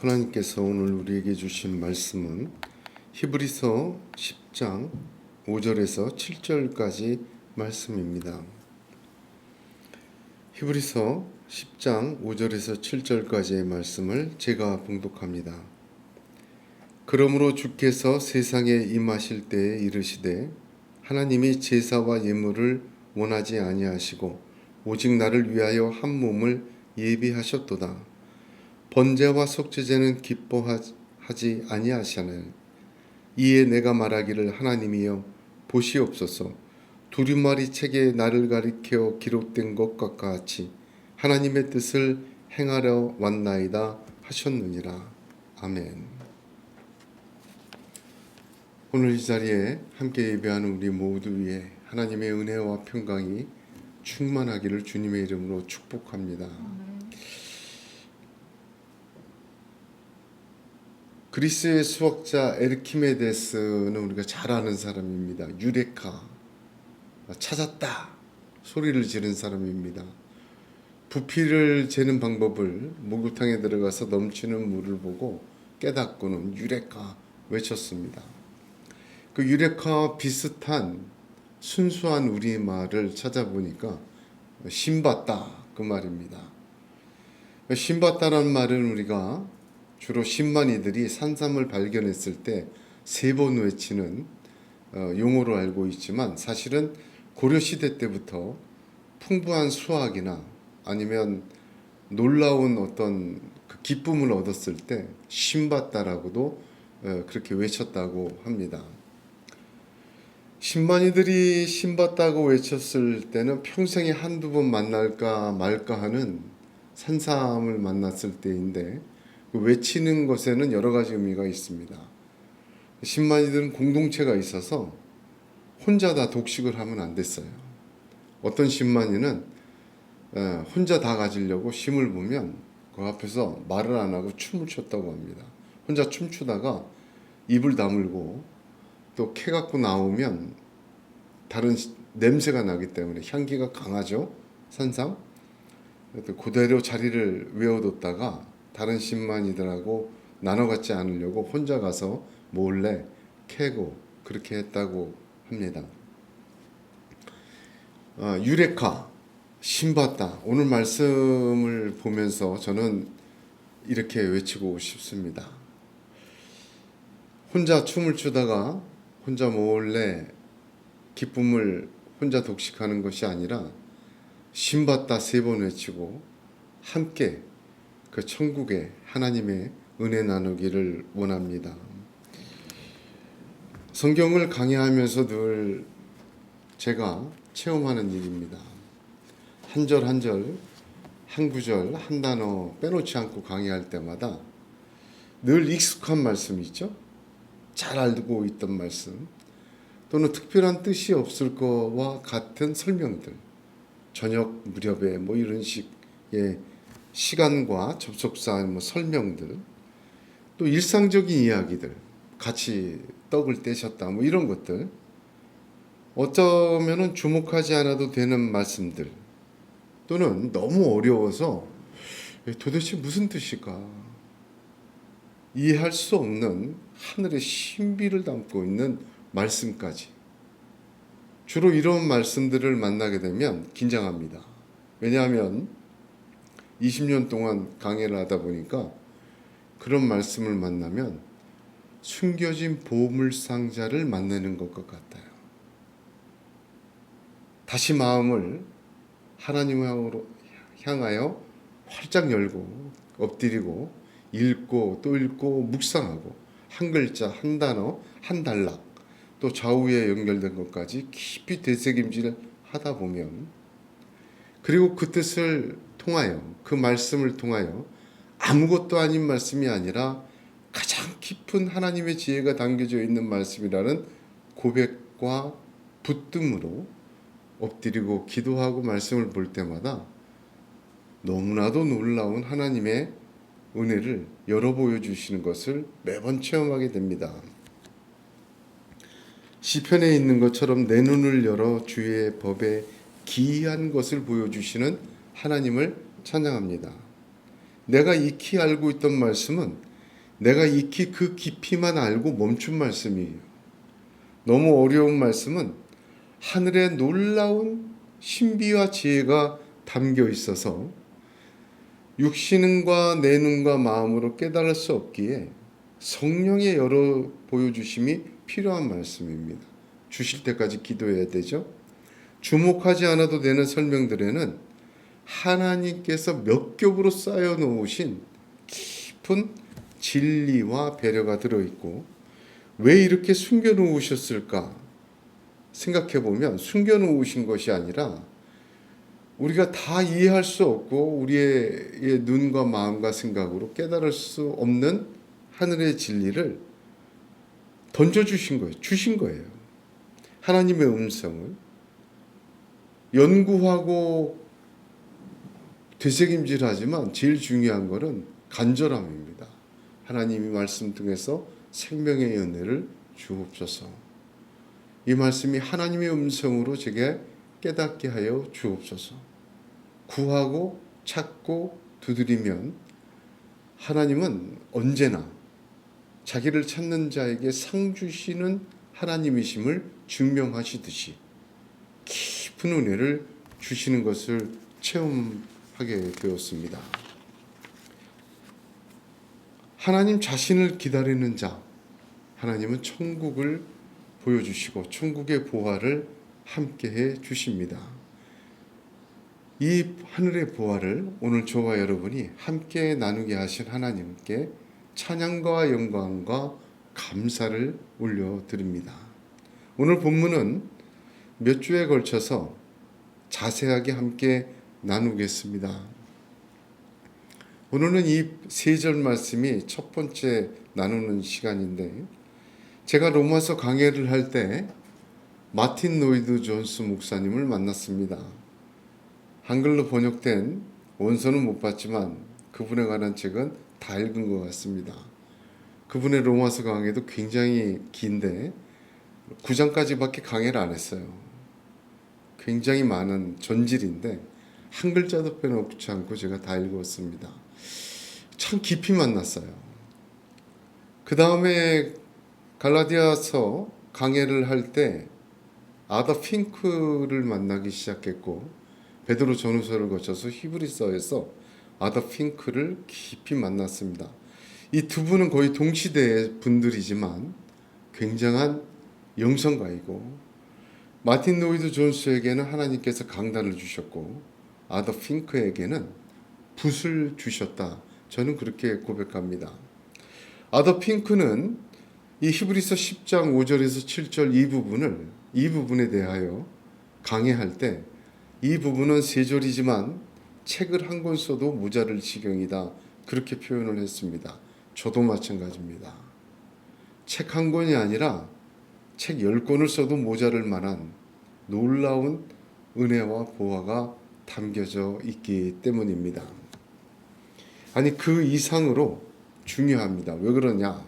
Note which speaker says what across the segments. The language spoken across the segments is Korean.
Speaker 1: 하나님께서 오늘 우리에게 주신 말씀은 히브리서 10장 5절에서 7절까지 말씀입니다. 히브리서 10장 5절에서 7절까지의 말씀을 제가 봉독합니다. 그러므로 주께서 세상에 임하실 때에 이르시되 하나님이 제사와 예물을 원하지 아니하시고 오직 나를 위하여 한 몸을 예비하셨도다. 번제와 속죄제는 기뻐하지 아니하시나니 이에 내가 말하기를 하나님이여 보시옵소서. 두루마리 책에 나를 가리켜 기록된 것과 같이 하나님의 뜻을 행하려 왔나이다 하셨느니라. 아멘. 오늘 이 자리에 함께 예배하는 우리 모두 위에 하나님의 은혜와 평강이 충만하기를 주님의 이름으로 축복합니다. 그리스의 수학자 에르키메데스는 우리가 잘 아는 사람입니다. 유레카, 찾았다 소리를 지른 사람입니다. 부피를 재는 방법을 목욕탕에 들어가서 넘치는 물을 보고 깨닫고는 유레카 외쳤습니다. 그 유레카와 비슷한 순수한 우리말을 찾아보니까 신받다 그 말입니다. 신받다라는 말은 우리가 주로 신만이들이 산삼을 발견했을 때 3번 외치는 용어로 알고 있지만 사실은 고려시대 때부터 풍부한 수확이나 아니면 놀라운 어떤 그 기쁨을 얻었을 때 신받다라고도 그렇게 외쳤다고 합니다. 신만이들이 신받다고 외쳤을 때는 평생에 한두 번 만날까 말까 하는 산삼을 만났을 때인데 외치는 것에는 여러 가지 의미가 있습니다. 신만이들은 공동체가 있어서 혼자 다 독식을 하면 안 됐어요. 어떤 신만이는 혼자 다 가지려고 심을 보면 그 앞에서 말을 안 하고 춤을 췄다고 합니다. 혼자 춤추다가 입을 다물고 또 캐 갖고 나오면 다른 냄새가 나기 때문에 향기가 강하죠. 산삼. 그대로 자리를 외워뒀다가 다른 신만이들하고 나눠 갖지 않으려고 혼자 가서 몰래 캐고 그렇게 했다고 합니다. 유레카, 신받다. 오늘 말씀을 보면서 저는 이렇게 외치고 싶습니다. 혼자 춤을 추다가 혼자 몰래 기쁨을 혼자 독식하는 것이 아니라 신받다 3번 외치고 함께 그 천국에 하나님의 은혜 나누기를 원합니다. 성경을 강의하면서 늘 제가 체험하는 일입니다. 한 절 한 절, 한 구절, 한 단어 빼놓지 않고 강의할 때마다 늘 익숙한 말씀이 있죠. 잘 알고 있던 말씀 또는 특별한 뜻이 없을 거와 같은 설명들, 저녁 무렵에 뭐 이런 식의 시간과 접속사 설명들, 또 일상적인 이야기들, 같이 떡을 떼셨다 뭐 이런 것들, 어쩌면은 주목하지 않아도 되는 말씀들, 또는 너무 어려워서 도대체 무슨 뜻일까 이해할 수 없는 하늘의 신비를 담고 있는 말씀까지, 주로 이런 말씀들을 만나게 되면 긴장합니다. 왜냐하면 20년 동안 강의를 하다 보니까 그런 말씀을 만나면 숨겨진 보물상자를 만나는 것과 같아요. 다시 마음을 하나님으로 향하여 활짝 열고 엎드리고 읽고 또 읽고 묵상하고 한 글자, 한 단어, 한 단락 또 좌우에 연결된 것까지 깊이 되새김질을 하다 보면, 그리고 그 뜻을 통하여 그 말씀을 통하여 아무것도 아닌 말씀이 아니라 가장 깊은 하나님의 지혜가 담겨져 있는 말씀이라는 고백과 붙듦으로 엎드리고 기도하고 말씀을 볼 때마다 너무나도 놀라운 하나님의 은혜를 열어 보여주시는 것을 매번 체험하게 됩니다. 시편에 있는 것처럼 내 눈을 열어 주의 법에 기이한 것을 보여주시는 하나님을 찬양합니다. 내가 익히 알고 있던 말씀은 내가 익히 그 깊이만 알고 멈춘 말씀이에요. 너무 어려운 말씀은 하늘의 놀라운 신비와 지혜가 담겨 있어서 육신과 내 눈과 마음으로 깨달을 수 없기에 성령의 여러 보여주심이 필요한 말씀입니다. 주실 때까지 기도해야 되죠. 주목하지 않아도 되는 설명들에는 하나님께서 몇 겹으로 쌓여 놓으신 깊은 진리와 배려가 들어있고, 왜 이렇게 숨겨 놓으셨을까 생각해 보면 숨겨 놓으신 것이 아니라 우리가 다 이해할 수 없고 우리의 눈과 마음과 생각으로 깨달을 수 없는 하늘의 진리를 던져주신 거예요. 주신 거예요. 하나님의 음성을 연구하고 되새김질하지만 제일 중요한 것은 간절함입니다. 하나님이 말씀 통해서 생명의 은혜를 주옵소서. 이 말씀이 하나님의 음성으로 제게 깨닫게 하여 주옵소서. 구하고 찾고 두드리면 하나님은 언제나 자기를 찾는 자에게 상 주시는 하나님이심을 증명하시듯이 깊은 은혜를 주시는 것을 체험하게 되었습니다. 하나님 자신을 기다리는 자, 하나님은 천국을 보여주시고 천국의 보화를 함께해 주십니다. 이 하늘의 보화를 오늘 저와 여러분이 함께 나누게 하신 하나님께 찬양과 영광과 감사를 올려드립니다. 오늘 본문은 몇 주에 걸쳐서 자세하게 함께 나누겠습니다. 오늘은 이 세 절 말씀이 첫 번째 나누는 시간인데, 제가 로마서 강해를 할 때 마틴 노이드 존스 목사님을 만났습니다. 한글로 번역된 원서는 못 봤지만 그분에 관한 책은 다 읽은 것 같습니다. 그분의 로마서 강해도 굉장히 긴데 9장까지밖에 강해를 안 했어요. 굉장히 많은 전질인데 한 글자도 빼놓지 않고 제가 다 읽었습니다. 참 깊이 만났어요. 그 다음에 갈라디아서 강해를 할 때 아더 핑크를 만나기 시작했고, 베드로 전후서를 거쳐서 히브리서에서 아더 핑크를 깊이 만났습니다. 이 두 분은 거의 동시대의 분들이지만 굉장한 영성가이고, 마틴 노이드 존스에게는 하나님께서 강단을 주셨고 아더 핑크에게는 붓을 주셨다. 저는 그렇게 고백합니다. 아더 핑크는 이 히브리서 10장 5절에서 7절 이 부분에 대하여 강해할 때 이 부분은 세 절이지만 책을 한 권 써도 모자랄 지경이다. 그렇게 표현을 했습니다. 저도 마찬가지입니다. 책 한 권이 아니라 책 10권을 써도 모자랄 만한 놀라운 은혜와 보화가 담겨져 있기 때문입니다. 아니, 그 이상으로 중요합니다. 왜 그러냐?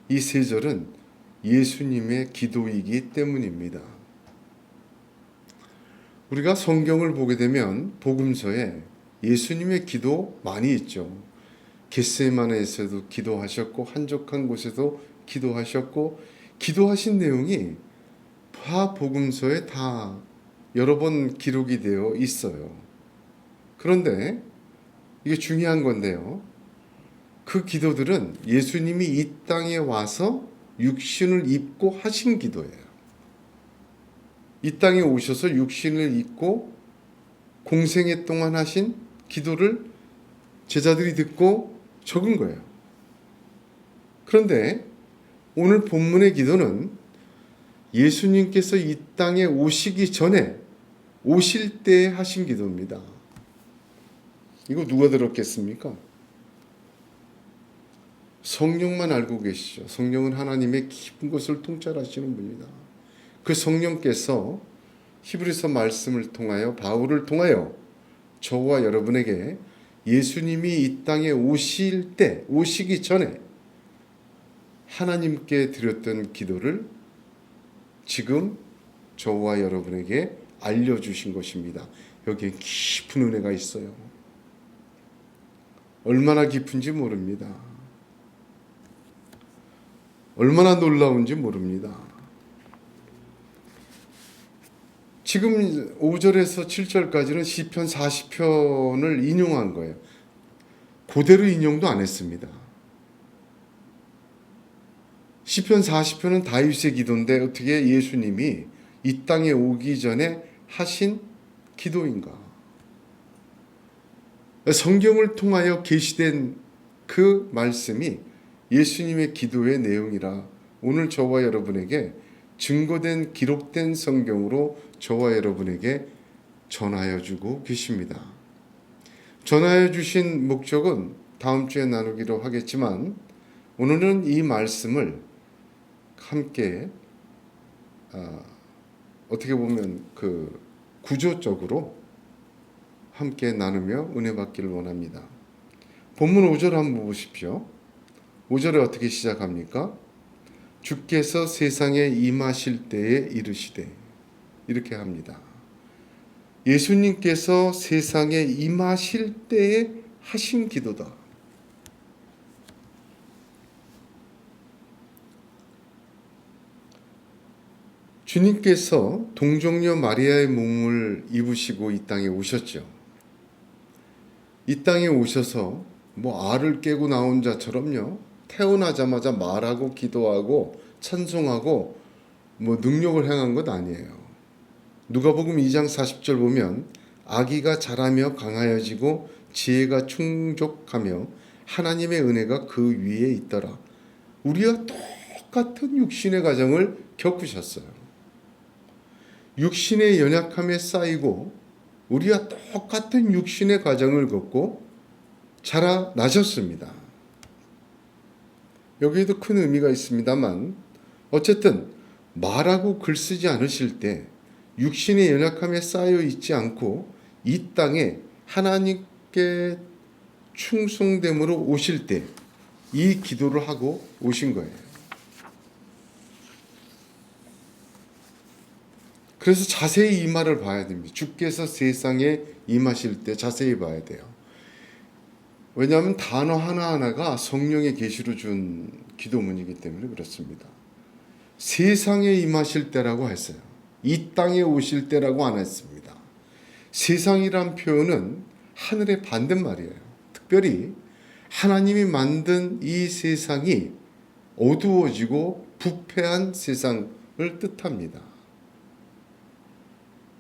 Speaker 1: 이 세 절은 예수님의 기도이기 때문입니다. 우리가 성경을 보게 되면 복음서에 예수님의 기도 많이 있죠. 겟세마네에서도 기도하셨고 한적한 곳에도 기도하셨고, 기도하신 내용이 다 복음서에 다 여러 번 기록이 되어 있어요. 그런데 이게 중요한 건데요. 그 기도들은 예수님이 이 땅에 와서 육신을 입고 하신 기도예요. 이 땅에 오셔서 육신을 입고 공생애 동안 하신 기도를 제자들이 듣고 적은 거예요. 그런데 오늘 본문의 기도는 예수님께서 이 땅에 오시기 전에 오실 때 하신 기도입니다. 이거 누가 들었겠습니까? 성령만 알고 계시죠. 성령은 하나님의 깊은 것을 통찰하시는 분입니다. 그 성령께서 히브리서 말씀을 통하여 바울을 통하여 저와 여러분에게 예수님이 이 땅에 오시기 전에 하나님께 드렸던 기도를 지금 저와 여러분에게 알려주신 것입니다. 여기에 깊은 은혜가 있어요. 얼마나 깊은지 모릅니다. 얼마나 놀라운지 모릅니다. 지금 5절에서 7절까지는 시편 40편을 인용한 거예요. 그대로 인용도 안 했습니다. 시편 40편은 다윗의 기도인데 어떻게 예수님이 이 땅에 오기 전에 하신 기도인가? 성경을 통하여 계시된 그 말씀이 예수님의 기도의 내용이라 오늘 저와 여러분에게 증거된 기록된 성경으로 저와 여러분에게 전하여 주고 계십니다. 전하여 주신 목적은 다음 주에 나누기로 하겠지만 오늘은 이 말씀을 함께 어떻게 보면 그 구조적으로 함께 나누며 은혜 받기를 원합니다. 본문 5절 한번 보십시오. 5절에 어떻게 시작합니까? 주께서 세상에 임하실 때에 이르시되 이렇게 합니다. 예수님께서 세상에 임하실 때에 하신 기도다. 주님께서 동정녀 마리아의 몸을 입으시고 이 땅에 오셨죠. 이 땅에 오셔서 알을 깨고 나온 자처럼요. 태어나자마자 말하고 기도하고 찬송하고 능력을 행한 것 아니에요. 누가복음 2장 40절 보면 아기가 자라며 강하여지고 지혜가 충족하며 하나님의 은혜가 그 위에 있더라. 우리와 똑같은 육신의 과정을 겪으셨어요. 육신의 연약함에 쌓이고 우리와 똑같은 육신의 과정을 겪고 자라나셨습니다. 여기에도 큰 의미가 있습니다만 어쨌든 말하고 글 쓰지 않으실 때 육신의 연약함에 쌓여 있지 않고 이 땅에 하나님께 충성됨으로 오실 때 이 기도를 하고 오신 거예요. 그래서 자세히 이 말을 봐야 됩니다. 주께서 세상에 임하실 때 자세히 봐야 돼요. 왜냐하면 단어 하나하나가 성령의 계시로 준 기도문이기 때문에 그렇습니다. 세상에 임하실 때라고 했어요. 이 땅에 오실 때라고 안 했습니다. 세상이란 표현은 하늘의 반대말이에요. 특별히 하나님이 만든 이 세상이 어두워지고 부패한 세상을 뜻합니다.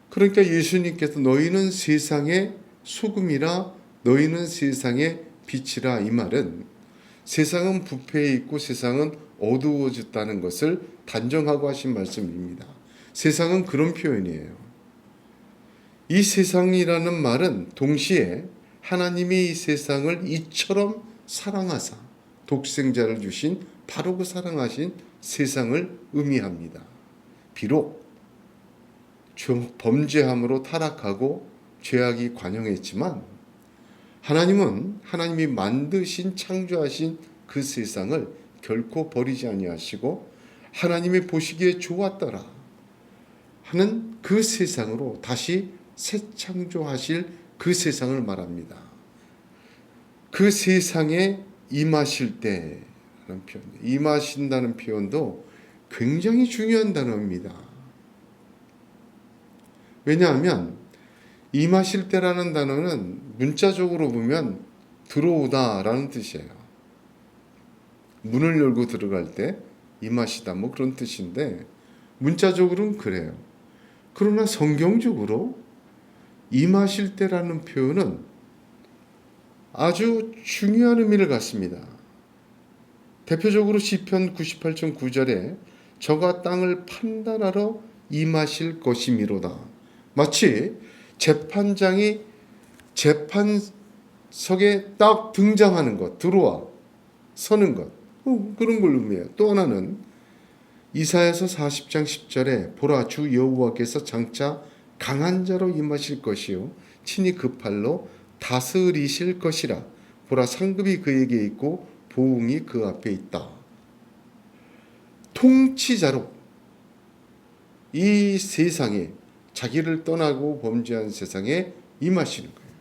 Speaker 1: 그러니까 예수님께서 너희는 세상의 소금이라 너희는 세상의 빛이라 이 말은 세상은 부패해 있고 세상은 어두워졌다는 것을 단정하고 하신 말씀입니다. 세상은 그런 표현이에요. 이 세상이라는 말은 동시에 하나님이 이 세상을 이처럼 사랑하사 독생자를 주신 바로 그 사랑하신 세상을 의미합니다. 비록 범죄함으로 타락하고 죄악이 관영했지만 하나님은 하나님이 만드신 창조하신 그 세상을 결코 버리지 아니하시고 하나님이 보시기에 좋았더라 하는 그 세상으로 다시 새 창조하실 그 세상을 말합니다. 그 세상에 임하실 때라는 표현, 임하신다는 표현도 굉장히 중요한 단어입니다. 왜냐하면 임하실 때라는 단어는 문자적으로 보면 들어오다라는 뜻이에요. 문을 열고 들어갈 때 임하시다 그런 뜻인데 문자적으로는 그래요. 그러나 성경적으로 임하실 때라는 표현은 아주 중요한 의미를 갖습니다. 대표적으로 시편 98편 9절에 저가 땅을 판단하러 임하실 것이미로다. 마치 재판장이 재판석에 딱 등장하는 것, 들어와 서는 것, 그런 걸 의미해요. 또 하나는 이사야서 40장 10절에 보라 주 여호와께서 장차 강한 자로 임하실 것이요 친히 그 팔로 다스리실 것이라. 보라 상급이 그에게 있고 보응이 그 앞에 있다. 통치자로 이 세상에 자기를 떠나고 범죄한 세상에 임하시는 거예요.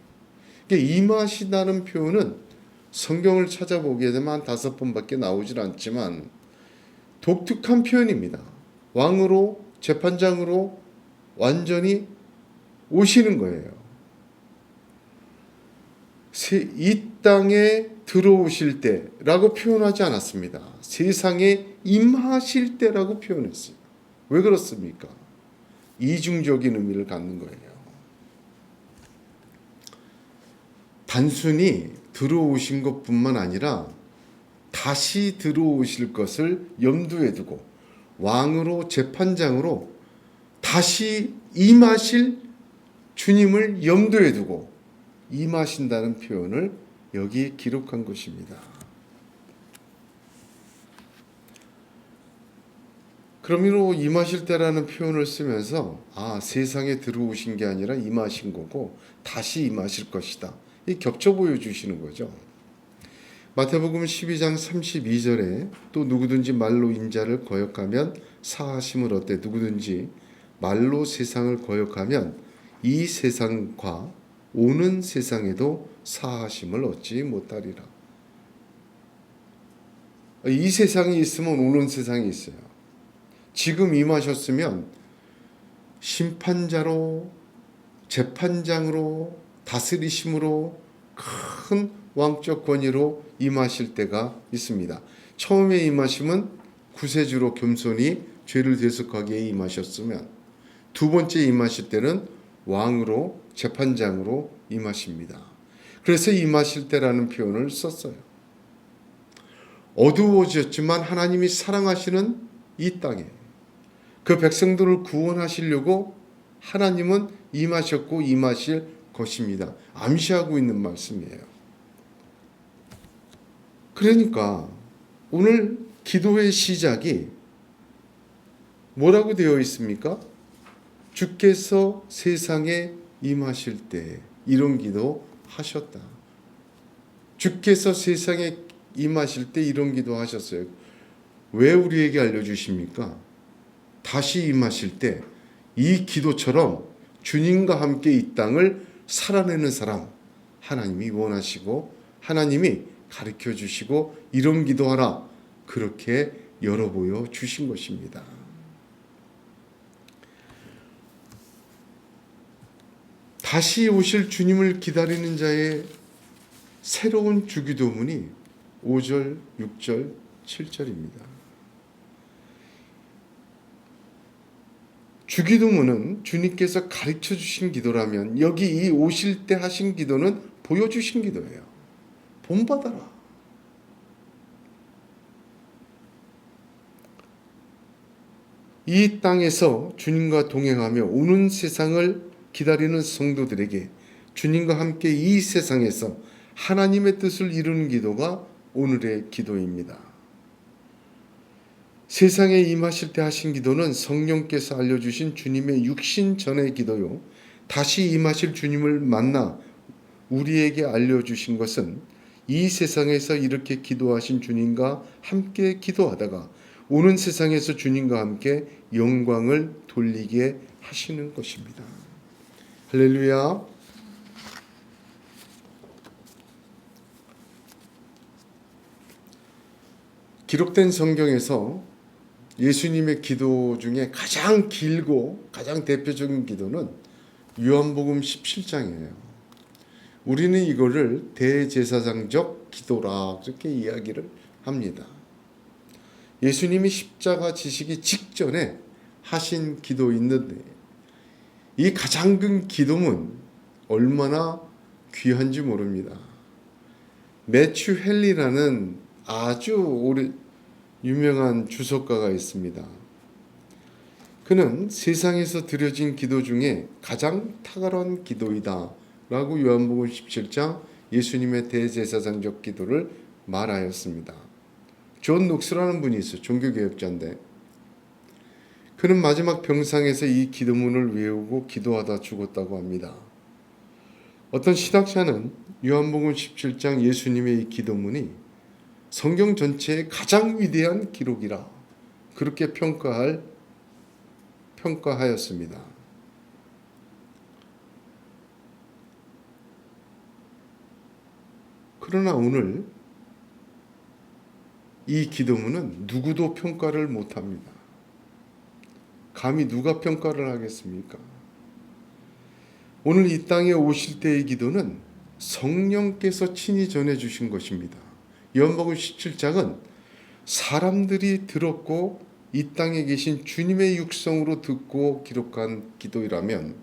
Speaker 1: 그러니까 임하시다는 표현은 성경을 찾아보게 되면 5번밖에 나오질 않지만 독특한 표현입니다. 왕으로 재판장으로 완전히 오시는 거예요. 이 땅에 들어오실 때라고 표현하지 않았습니다. 세상에 임하실 때라고 표현했어요. 왜 그렇습니까? 이중적인 의미를 갖는 거예요. 단순히 들어오신 것뿐만 아니라 다시 들어오실 것을 염두에 두고 왕으로 재판장으로 다시 임하실 주님을 염두에 두고 임하신다는 표현을 여기 기록한 것입니다. 그러므로 임하실 때라는 표현을 쓰면서 세상에 들어오신 게 아니라 임하신 거고 다시 임하실 것이다. 이 겹쳐 보여주시는 거죠. 마태복음 12장 32절에 또 누구든지 말로 인자를 거역하면 사하심을 얻되 누구든지 말로 세상을 거역하면 이 세상과 오는 세상에도 사하심을 얻지 못하리라. 이 세상이 있으면 오는 세상이 있어요. 지금 임하셨으면 심판자로 재판장으로 다스리심으로 큰 왕적 권위로 임하실 때가 있습니다. 처음에 임하심은 구세주로 겸손히 죄를 대속하기에 임하셨으면 두 번째 임하실 때는 왕으로 재판장으로 임하십니다. 그래서 임하실 때라는 표현을 썼어요. 어두워졌지만 하나님이 사랑하시는 이 땅에 그 백성들을 구원하시려고 하나님은 임하셨고 임하실 것입니다. 암시하고 있는 말씀이에요. 그러니까 오늘 기도의 시작이 뭐라고 되어 있습니까? 주께서 세상에 임하실 때 이런 기도 하셨다. 주께서 세상에 임하실 때 이런 기도 하셨어요. 왜 우리에게 알려주십니까? 다시 임하실 때 이 기도처럼 주님과 함께 이 땅을 살아내는 사람 하나님이 원하시고 하나님이 가르쳐 주시고 이런 기도하라 그렇게 열어보여 주신 것입니다. 다시 오실 주님을 기다리는 자의 새로운 주기도문이 5절, 6절, 7절입니다. 주기도문은 주님께서 가르쳐 주신 기도라면 여기 이 오실 때 하신 기도는 보여주신 기도예요. 본받아라. 이 땅에서 주님과 동행하며 오는 세상을 기다리는 성도들에게 주님과 함께 이 세상에서 하나님의 뜻을 이루는 기도가 오늘의 기도입니다. 세상에 임하실 때 하신 기도는 성령께서 알려주신 주님의 육신 전의 기도요. 다시 임하실 주님을 만나 우리에게 알려주신 것은 이 세상에서 이렇게 기도하신 주님과 함께 기도하다가 오는 세상에서 주님과 함께 영광을 돌리게 하시는 것입니다. 할렐루야. 기록된 성경에서 예수님의 기도 중에 가장 길고 가장 대표적인 기도는 요한복음 17장이에요. 우리는 이거를 대제사장적 기도라 그렇게 이야기를 합니다. 예수님이 십자가 지시기 직전에 하신 기도 있는데 이 가장 긴 기도문 얼마나 귀한지 모릅니다. 매튜 헨리라는 아주 오래 유명한 주석가가 있습니다. 그는 세상에서 드려진 기도 중에 가장 탁월한 기도이다 라고 요한복음 17장 예수님의 대제사장적 기도를 말하였습니다. 존 녹스라는 분이 있어요. 종교개혁자인데 그는 마지막 병상에서 이 기도문을 외우고 기도하다 죽었다고 합니다. 어떤 신학자는 요한복음 17장 예수님의 이 기도문이 성경 전체의 가장 위대한 기록이라 그렇게 평가하였습니다. 그러나 오늘 이 기도문은 누구도 평가를 못합니다. 감히 누가 평가를 하겠습니까? 오늘 이 땅에 오실 때의 기도는 성령께서 친히 전해주신 것입니다. 요한복음 17장은 사람들이 들었고 이 땅에 계신 주님의 육성으로 듣고 기록한 기도이라면,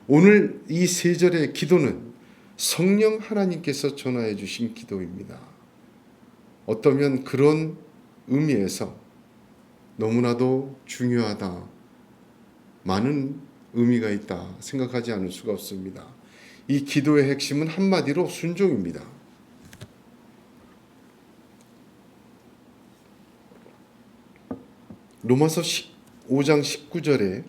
Speaker 1: 오늘 이 세 절의 기도는 성령 하나님께서 전하여 주신 기도입니다. 어떠면 그런 의미에서 너무나도 중요하다, 많은 의미가 있다 생각하지 않을 수가 없습니다. 이 기도의 핵심은 한마디로 순종입니다. 로마서 5장 19절에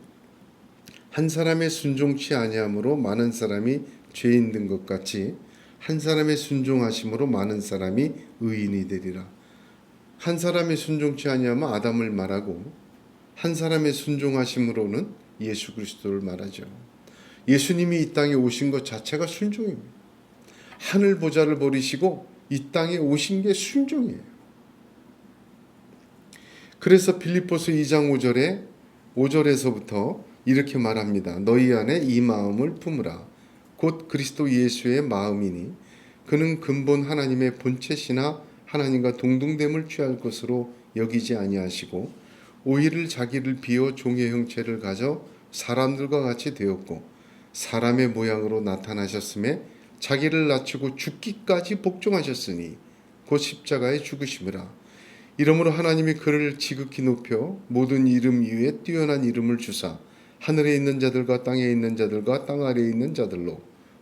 Speaker 1: 한 사람의 순종치 아니함으로 많은 사람이 죄인 된 것 같이 한 사람의 순종하심으로 많은 사람이 의인이 되리라. 한 사람의 순종치 아니하면 아담을 말하고, 한 사람의 순종하심으로는 예수 그리스도를 말하죠. 예수님이 이 땅에 오신 것 자체가 순종입니다. 하늘 보좌를 버리시고 이 땅에 오신 게 순종이에요. 그래서 빌립보서 2장 5절에서부터 이렇게 말합니다. 너희 안에 이 마음을 품으라. 곧 그리스도 예수의 마음이니 그는 근본 하나님의 본체시나 하나님과 동등됨을 취할 것으로 여기지 아니하시고 오히려 자기를 비워 종의 형체를 가져 사람들과 같이 되었고 사람의 모양으로 나타나셨음에 자기를 낮추고 죽기까지 복종하셨으니 곧 십자가에 죽으심이라. 이러므로 하나님이 그를 지극히 높여 모든 이름 위에 뛰어난 이름을 주사 하늘에 있는 자들과 땅에 있는 자들과 땅 아래에 있는 자들로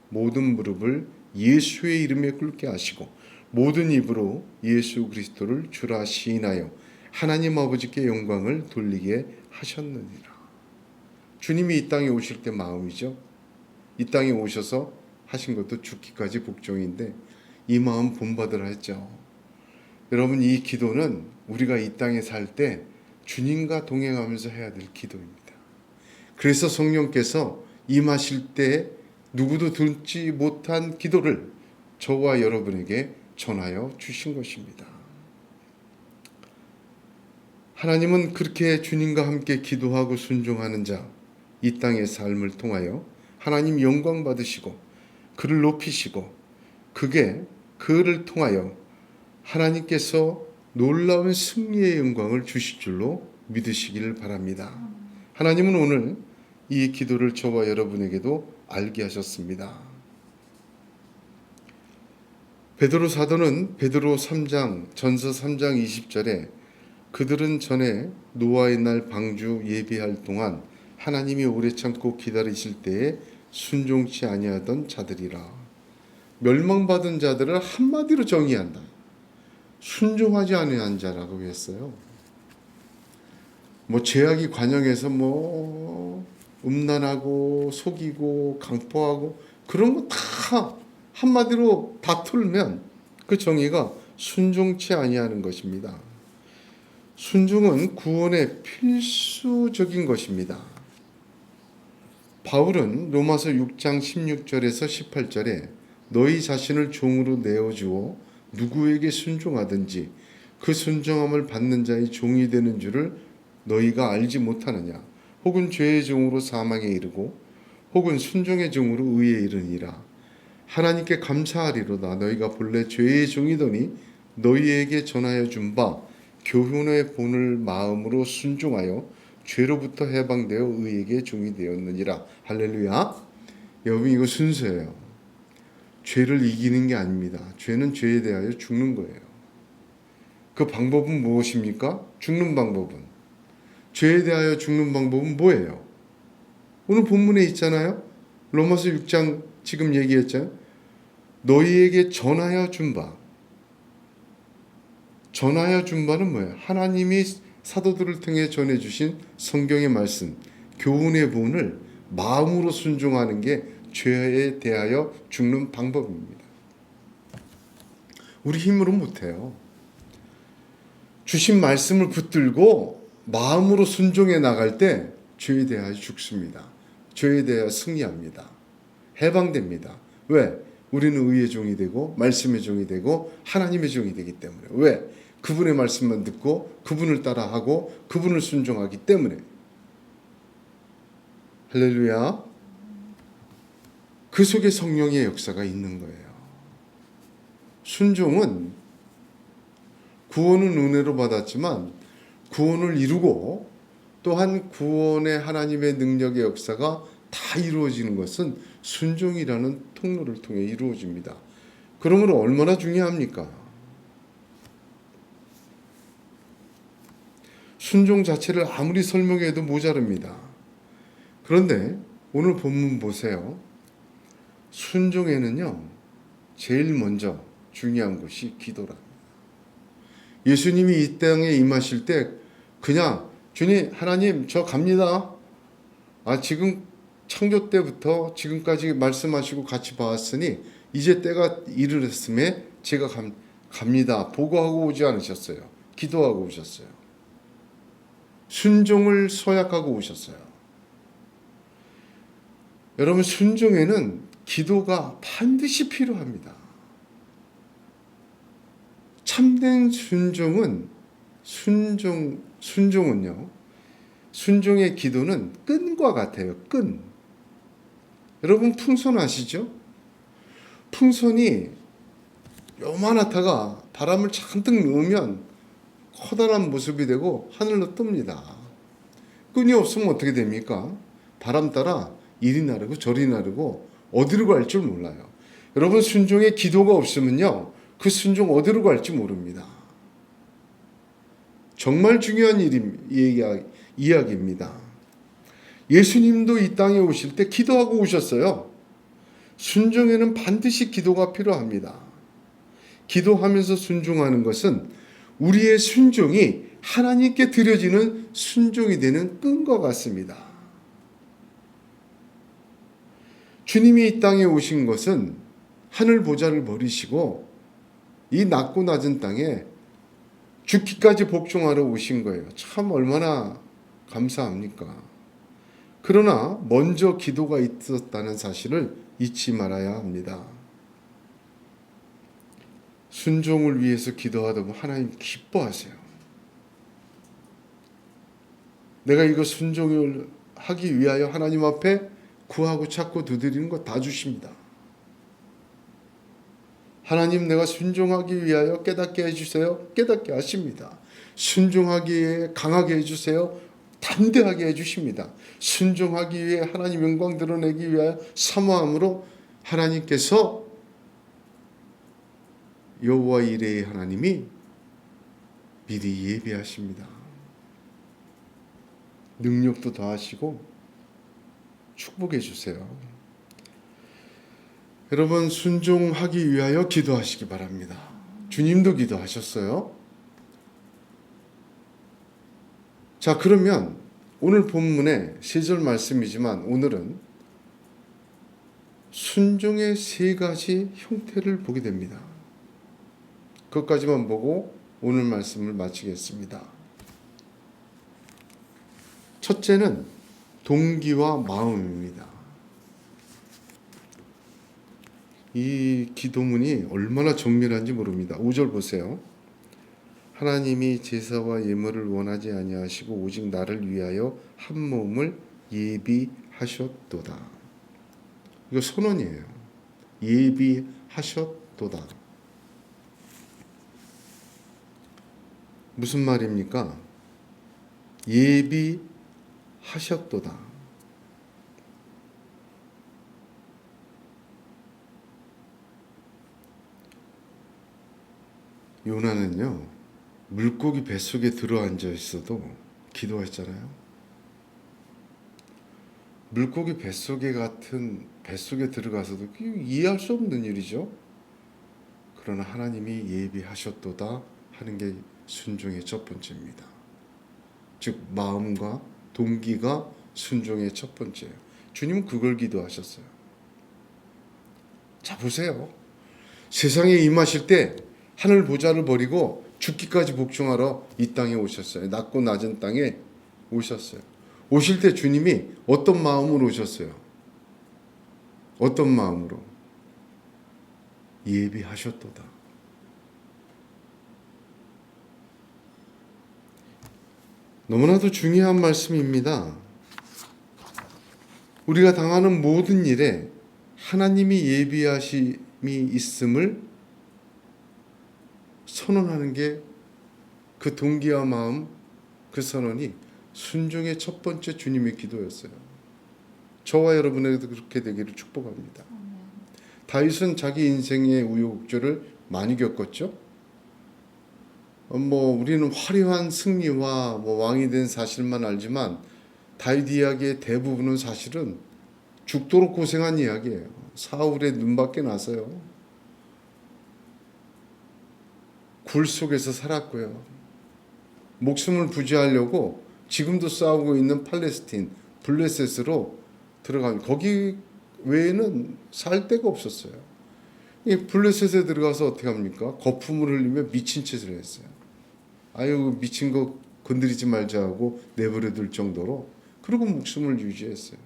Speaker 1: 모든 무릎을 예수의 이름에 꿇게 하시고 모든 입으로 예수 그리스도를 주라 시인하여 하나님 아버지께 영광을 돌리게 하셨느니라. 주님이 이 땅에 오실 때 마음이죠. 이 땅에 오셔서 하신 것도 죽기까지 복종인데 이 마음 본받으라 했죠. 여러분, 이 기도는 우리가 이 땅에 살 때 주님과 동행하면서 해야 될 기도입니다. 그래서 성령께서 임하실 때 누구도 듣지 못한 기도를 저와 여러분에게 전하여 주신 것입니다. 하나님은 그렇게 주님과 함께 기도하고 순종하는 자, 이 땅의 삶을 통하여 하나님 영광 받으시고 그를 높이시고 그를 통하여 하나님께서 놀라운 승리의 영광을 주실 줄로 믿으시기를 바랍니다. 하나님은 오늘 이 기도를 저와 여러분에게도 알게 하셨습니다. 베드로 사도는 베드로 3장 전서 3장 20절에 그들은 전에 노아의 날 방주 예비할 동안 하나님이 오래 참고 기다리실 때에 순종치 아니하던 자들이라. 멸망받은 자들을 한마디로 정의한다. 순종하지 아니한 자라고 했어요. 죄악이 관영해서 음란하고 속이고 강포하고 그런 거 다 한마디로 다 틀면 그 정의가 순종치 아니하는 것입니다. 순종은 구원의 필수적인 것입니다. 바울은 로마서 6장 16절에서 18절에 너희 자신을 종으로 내어주어 누구에게 순종하든지 그 순종함을 받는 자의 종이 되는 줄을 너희가 알지 못하느냐. 혹은 죄의 종으로 사망에 이르고 혹은 순종의 종으로 의에 이르니라. 하나님께 감사하리로다. 너희가 본래 죄의 종이더니 너희에게 전하여 준 바 교훈의 본을 마음으로 순종하여 죄로부터 해방되어 의에게 종이 되었느니라. 할렐루야. 여러분, 이거 순서예요. 죄를 이기는 게 아닙니다. 죄는 죄에 대하여 죽는 거예요. 그 방법은 무엇입니까? 죽는 방법은. 죄에 대하여 죽는 방법은 뭐예요? 오늘 본문에 있잖아요. 로마서 6장 지금 얘기했잖아요. 너희에게 전하여 준 바. 전하여 준 바는 뭐예요? 하나님이 사도들을 통해 전해주신 성경의 말씀, 교훈의 본을 마음으로 순종하는 게 죄에 대하여 죽는 방법입니다. 우리 힘으로 못해요. 주신 말씀을 붙들고 마음으로 순종해 나갈 때 죄에 대하여 죽습니다. 죄에 대하여 승리합니다. 해방됩니다. 왜? 우리는 의의 종이 되고 말씀의 종이 되고 하나님의 종이 되기 때문에. 왜? 그분의 말씀만 듣고 그분을 따라하고 그분을 순종하기 때문에. 할렐루야. 그 속에 성령의 역사가 있는 거예요. 순종은 구원은 은혜로 받았지만 구원을 이루고 또한 구원의 하나님의 능력의 역사가 다 이루어지는 것은 순종이라는 통로를 통해 이루어집니다. 그러므로 얼마나 중요합니까? 순종 자체를 아무리 설명해도 모자릅니다. 그런데 오늘 본문 보세요. 순종에는요, 제일 먼저 중요한 것이 기도랍니다. 예수님이 이 땅에 임하실 때 그냥 주님, 하나님 저 갑니다. 지금 창조 때부터 지금까지 말씀하시고 같이 봐왔으니 이제 때가 이르렀음에 제가 갑니다. 보고하고 오지 않으셨어요. 기도하고 오셨어요. 순종을 서약하고 오셨어요. 여러분, 순종에는 기도가 반드시 필요합니다. 참된 순종은요, 순종의 기도는 끈과 같아요. 끈. 여러분, 풍선 아시죠? 풍선이 요만하다가 바람을 잔뜩 넣으면 커다란 모습이 되고 하늘로 뜹니다. 끈이 없으면 어떻게 됩니까? 바람 따라 이리 나르고 저리 나르고 어디로 갈 줄 몰라요. 여러분, 순종의 기도가 없으면요, 그 순종 어디로 갈지 모릅니다. 정말 중요한 이야기입니다. 예수님도 이 땅에 오실 때 기도하고 오셨어요. 순종에는 반드시 기도가 필요합니다. 기도하면서 순종하는 것은 우리의 순종이 하나님께 드려지는 순종이 되는 끈과 같습니다. 주님이 이 땅에 오신 것은 하늘 보좌를 버리시고 이 낮고 낮은 땅에 죽기까지 복종하러 오신 거예요. 참 얼마나 감사합니까? 그러나 먼저 기도가 있었다는 사실을 잊지 말아야 합니다. 순종을 위해서 기도하다 보면 하나님 기뻐하세요. 내가 이거 순종을 하기 위하여 하나님 앞에 구하고 찾고 두드리는 거 다 주십니다. 하나님, 내가 순종하기 위하여 깨닫게 해주세요. 깨닫게 하십니다. 순종하기에 강하게 해주세요. 담대하게 해주십니다. 순종하기 위해 하나님 영광 드러내기 위하여 사모함으로 하나님께서 여호와 이레의 하나님이 미리 예비하십니다. 능력도 더하시고 축복해 주세요. 여러분, 순종하기 위하여 기도하시기 바랍니다. 주님도 기도하셨어요. 자, 그러면 오늘 본문의 3절 말씀이지만 오늘은 순종의 3가지 형태를 보게 됩니다. 그것까지만 보고 오늘 말씀을 마치겠습니다. 첫째는 동기와 마음입니다. 이 기도문이 얼마나 정밀한지 모릅니다. 5절 보세요. 하나님이 제사와 예물을 원하지 아니하시고 오직 나를 위하여 한 몸을 예비하셨도다. 이거 선언이에요. 예비하셨도다. 무슨 말입니까? 예비하셨도다. 요나는요, 물고기 뱃속에 들어앉아 있어도 기도했잖아요. 물고기 뱃속에 들어가서도 이해할 수 없는 일이죠. 그러나 하나님이 예비하셨도다 하는 게 순종의 첫 번째입니다. 즉 마음과 동기가 순종의 첫 번째예요. 주님은 그걸 기도하셨어요. 자, 보세요. 세상에 임하실 때 하늘 보좌를 버리고 죽기까지 복종하러 이 땅에 오셨어요. 낮고 낮은 땅에 오셨어요. 오실 때 주님이 어떤 마음으로 오셨어요? 어떤 마음으로? 예비하셨도다. 너무나도 중요한 말씀입니다. 우리가 당하는 모든 일에 하나님이 예비하심이 있음을 선언하는 게 그 동기와 마음, 그 선언이 순종의 첫 번째 주님의 기도였어요. 저와 여러분에게도 그렇게 되기를 축복합니다. 다윗은 자기 인생의 우여곡절을 많이 겪었죠. 우리는 화려한 승리와 왕이 된 사실만 알지만 다윗 이야기의 대부분은 사실은 죽도록 고생한 이야기예요. 사울의 눈밖에 나서요. 굴 속에서 살았고요. 목숨을 부지하려고 지금도 싸우고 있는 팔레스틴 블레셋으로 들어가면 거기 외에는 살 데가 없었어요. 이 블레셋에 들어가서 어떻게 합니까? 거품을 흘리며 미친 짓을 했어요. 아유, 미친 거 건드리지 말자 하고 내버려 둘 정도로, 그리고 목숨을 유지했어요.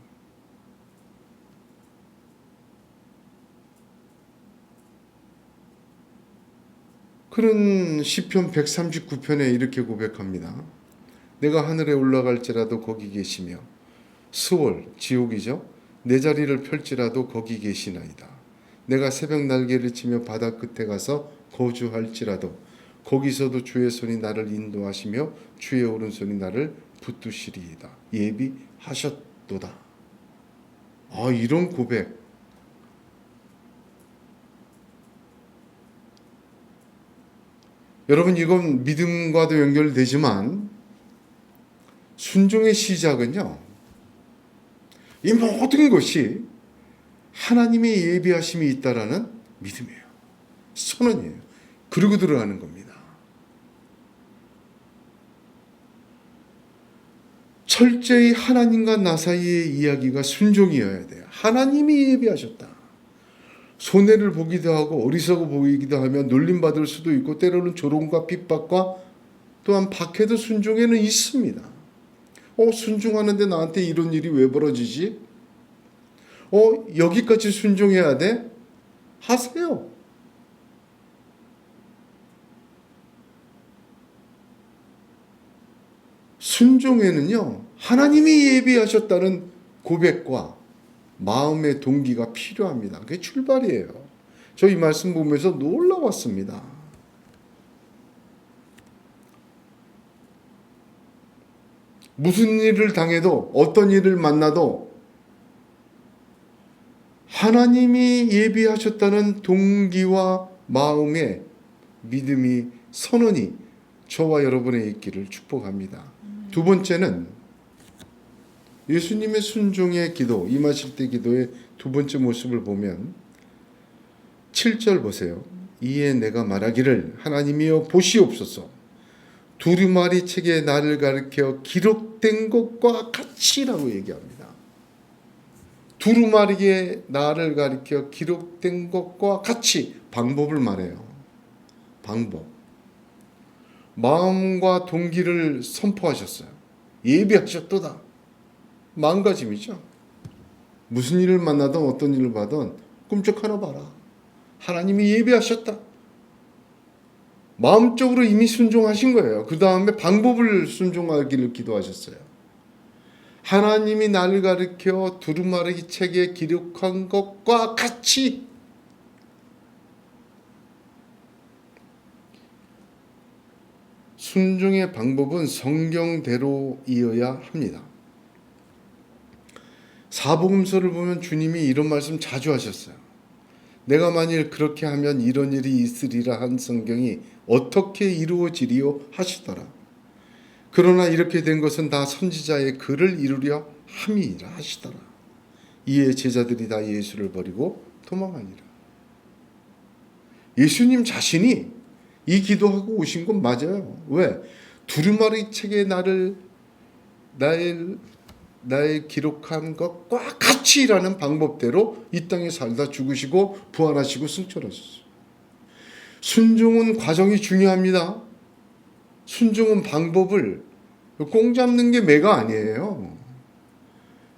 Speaker 1: 그런 시편 139편에 이렇게 고백합니다. 내가 하늘에 올라갈지라도 거기 계시며 스월, 지옥이죠. 내 자리를 펼지라도 거기 계시나이다. 내가 새벽 날개를 치며 바다 끝에 가서 거주할지라도 거기서도 주의 손이 나를 인도하시며 주의 오른손이 나를 붙드시리이다. 예비하셨도다. 이런 고백. 여러분, 이건 믿음과도 연결되지만 순종의 시작은요, 이 모든 것이 하나님의 예비하심이 있다라는 믿음이에요. 선언이에요. 그리고 들어가는 겁니다. 철저히 하나님과 나 사이의 이야기가 순종이어야 돼요. 하나님이 예비하셨다. 손해를 보기도 하고 어리석어 보이기도 하며 놀림받을 수도 있고 때로는 조롱과 핍박과 또한 박해도 순종에는 있습니다. 순종하는데 나한테 이런 일이 왜 벌어지지? 여기까지 순종해야 돼? 하세요. 순종에는요, 하나님이 예비하셨다는 고백과 마음의 동기가 필요합니다. 그게 출발이에요. 저 이 말씀 보면서 놀라웠습니다. 무슨 일을 당해도 어떤 일을 만나도 하나님이 예비하셨다는 동기와 마음의 믿음이, 선언이 저와 여러분의 있기를 축복합니다. 두 번째는 예수님의 순종의 기도, 임하실 때 기도의 두 번째 모습을 보면 7절 보세요. 이에 내가 말하기를 하나님이여 보시옵소서. 두루마리 책에 나를 가리켜 기록된 것과 같이라고 얘기합니다. 두루마리에 나를 가리켜 기록된 것과 같이, 방법을 말해요. 방법. 마음과 동기를 선포하셨어요. 예비하셨도다. 마음가짐이죠. 무슨 일을 만나든 어떤 일을 봐든 꿈쩍 하나 봐라. 하나님이 예비하셨다. 마음적으로 이미 순종하신 거예요. 그 다음에 방법을 순종하기를 기도하셨어요. 하나님이 나를 가리켜 두루마리 책에 기록한 것과 같이. 순종의 방법은 성경대로이어야 합니다. 사복음서를 보면 주님이 이런 말씀 자주 하셨어요. 내가 만일 그렇게 하면 이런 일이 있으리라 한 성경이 어떻게 이루어지리요 하시더라. 그러나 이렇게 된 것은 다 선지자의 글을 이루려 함이라 하시더라. 이에 제자들이 다 예수를 버리고 도망하니라. 예수님 자신이 이 기도하고 오신 건 맞아요. 왜? 두루마리 책에 나의 기록한 것과 같이라는 방법대로 이 땅에 살다 죽으시고 부활하시고 승천하셨어요. 순종은 과정이 중요합니다. 순종은 방법을 꽁 잡는 게 매가 아니에요.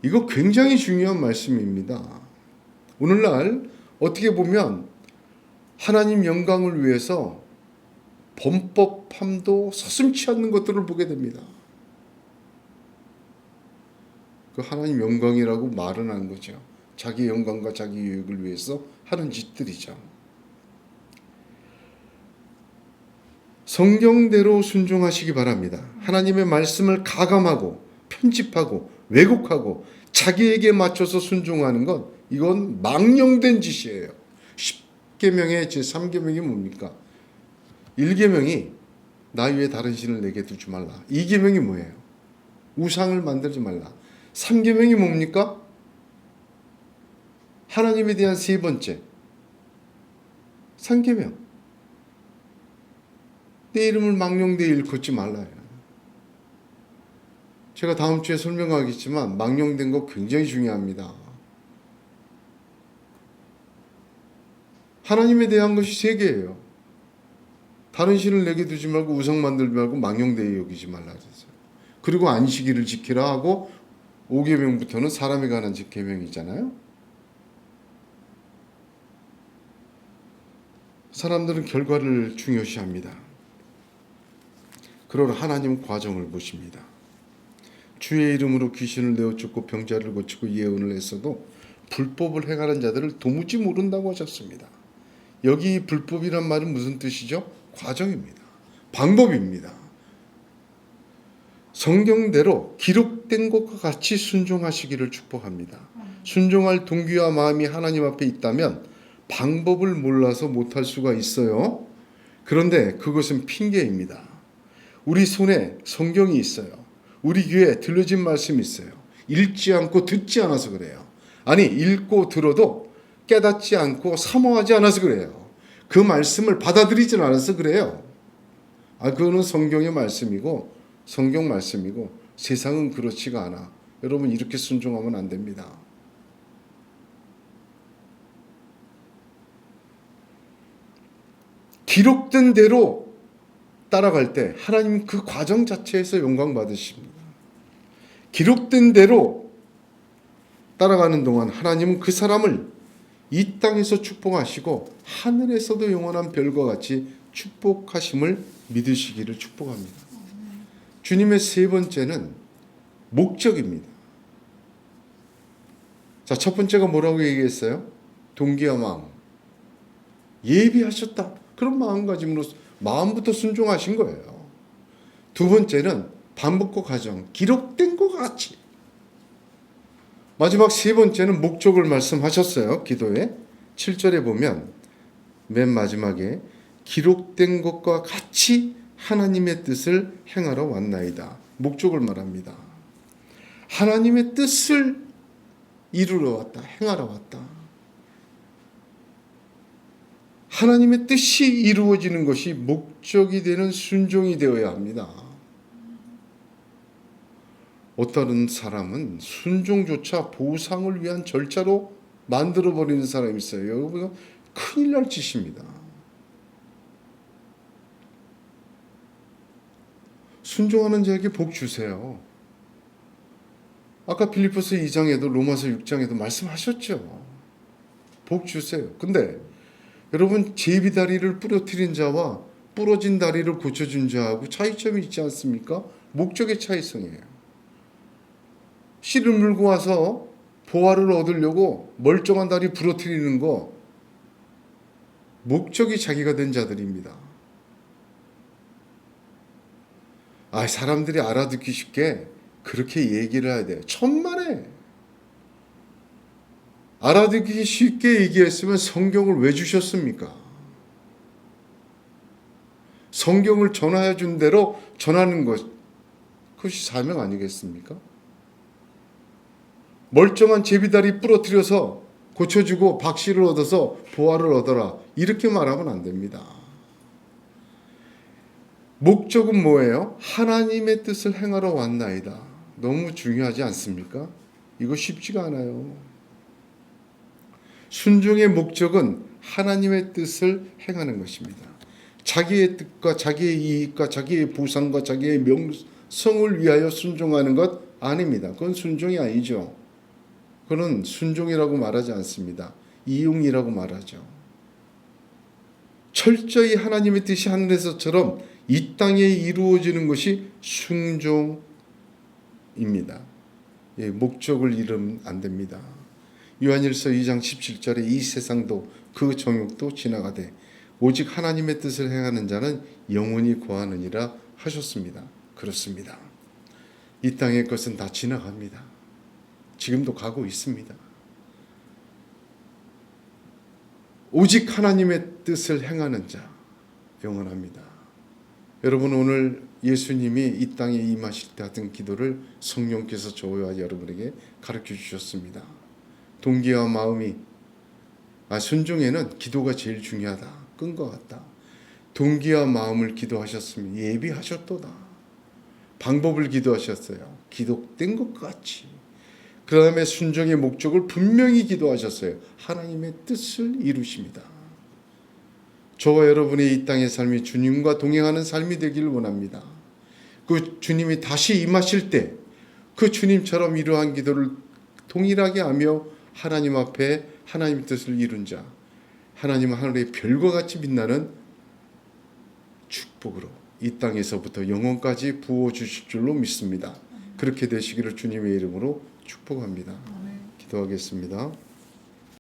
Speaker 1: 이거 굉장히 중요한 말씀입니다. 오늘날 어떻게 보면 하나님 영광을 위해서 범법함도 서슴지 않는 것들을 보게 됩니다. 그 하나님 영광이라고 말은 한 거죠. 자기 영광과 자기 유익을 위해서 하는 짓들이죠. 성경대로 순종하시기 바랍니다. 하나님의 말씀을 가감하고 편집하고 왜곡하고 자기에게 맞춰서 순종하는 것, 이건 망령된 짓이에요. 10계명의 제3계명이 뭡니까? 1계명이 나 위에 다른 신을 내게 두지 말라. 2계명이 뭐예요? 우상을 만들지 말라. 3계명이 뭡니까? 하나님에 대한 세 번째 3계명. 내 이름을 망령되이 일컫지 말라. 제가 다음 주에 설명하겠지만 망령된 거 굉장히 중요합니다. 하나님에 대한 것이 세 개예요. 다른 신을 내게 두지 말고 우상 만들지 말고 망령되이 여기지 말라 그랬어요. 그리고 안식일을 지키라 하고 5계명부터는 사람에 관한 계명이잖아요. 사람들은 결과를 중요시합니다. 그러나 하나님은 과정을 보십니다. 주의 이름으로 귀신을 내어 쫓고 병자를 고치고 예언을 했어도 불법을 행하는 자들을 도무지 모른다고 하셨습니다. 여기 불법이란 말은 무슨 뜻이죠? 과정입니다. 방법입니다. 성경대로 기록된 것과 같이 순종하시기를 축복합니다. 순종할 동기와 마음이 하나님 앞에 있다면 방법을 몰라서 못할 수가 있어요. 그런데 그것은 핑계입니다. 우리 손에 성경이 있어요. 우리 귀에 들려진 말씀이 있어요. 읽지 않고 듣지 않아서 그래요. 아니, 읽고 들어도 깨닫지 않고 사모하지 않아서 그래요. 그 말씀을 받아들이지 않아서 그래요. 그거는 성경의 말씀이고 성경 말씀이고 세상은 그렇지가 않아. 여러분, 이렇게 순종하면 안 됩니다. 기록된 대로 따라갈 때 하나님 그 과정 자체에서 영광 받으십니다. 기록된 대로 따라가는 동안 하나님은 그 사람을 이 땅에서 축복하시고 하늘에서도 영원한 별과 같이 축복하심을 믿으시기를 축복합니다. 주님의 세 번째는 목적입니다. 자, 첫 번째가 뭐라고 얘기했어요? 동기와 마음. 예비하셨다. 그런 마음가짐으로 마음부터 순종하신 거예요. 두 번째는 반복과 과정, 기록된 것 같이. 마지막 세 번째는 목적을 말씀하셨어요. 기도에 7절에 보면 맨 마지막에 기록된 것과 같이 하나님의 뜻을 행하러 왔나이다. 목적을 말합니다. 하나님의 뜻을 이루러 왔다. 행하러 왔다. 하나님의 뜻이 이루어지는 것이 목적이 되는 순종이 되어야 합니다. 어떤 사람은 순종조차 보상을 위한 절차로 만들어버리는 사람이 있어요. 여러분, 큰일 날 짓입니다. 순종하는 자에게 복 주세요. 아까 빌립보서 2장에도 로마서 6장에도 말씀하셨죠. 복 주세요. 근데 여러분, 제비다리를 부러뜨린 자와 부러진 다리를 고쳐준 자하고 차이점이 있지 않습니까? 목적의 차이성이에요. 씨를 물고 와서 보화를 얻으려고 멀쩡한 다리 부러뜨리는 거, 목적이 자기가 된 자들입니다. 사람들이 알아듣기 쉽게 그렇게 얘기를 해야 돼요. 천만에 알아듣기 쉽게 얘기했으면 성경을 왜 주셨습니까? 성경을 전하여 준 대로 전하는 것, 그것이 사명 아니겠습니까? 멀쩡한 제비다리 부러뜨려서 고쳐주고 박씨를 얻어서 보화를 얻어라, 이렇게 말하면 안 됩니다. 목적은 뭐예요? 하나님의 뜻을 행하러 왔나이다. 너무 중요하지 않습니까? 이거 쉽지가 않아요. 순종의 목적은 하나님의 뜻을 행하는 것입니다. 자기의 뜻과 자기의 이익과 자기의 보상과 자기의 명성을 위하여 순종하는 것 아닙니다. 그건 순종이 아니죠. 그건 순종이라고 말하지 않습니다. 이용이라고 말하죠. 철저히 하나님의 뜻이 하늘에서처럼 이 땅에 이루어지는 것이 순종입니다. 목적을 잃으면 안 됩니다. 요한일서 2장 17절에 이 세상도 그 정욕도 지나가되 오직 하나님의 뜻을 행하는 자는 영원히 거하느니라 하셨습니다. 그렇습니다. 이 땅의 것은 다 지나갑니다. 지금도 가고 있습니다. 오직 하나님의 뜻을 행하는 자 영원합니다. 여러분, 오늘 예수님이 이 땅에 임하실 때 하던 기도를 성령께서 저와 여러분에게 가르쳐 주셨습니다. 동기와 마음이 순종에는 기도가 제일 중요하다. 끈 것 같다. 동기와 마음을 기도하셨으면 예비하셨도다. 방법을 기도하셨어요. 기록된 것 같이. 그 다음에 순종의 목적을 분명히 기도하셨어요. 하나님의 뜻을 이루십니다. 저와 여러분의 이 땅의 삶이 주님과 동행하는 삶이 되기를 원합니다. 그 주님이 다시 임하실 때 그 주님처럼 이러한 기도를 동일하게 하며 하나님 앞에 하나님의 뜻을 이룬 자, 하나님 하늘의 별과 같이 빛나는 축복으로 이 땅에서부터 영원까지 부어주실 줄로 믿습니다. 그렇게 되시기를 주님의 이름으로 축복합니다. 기도하겠습니다.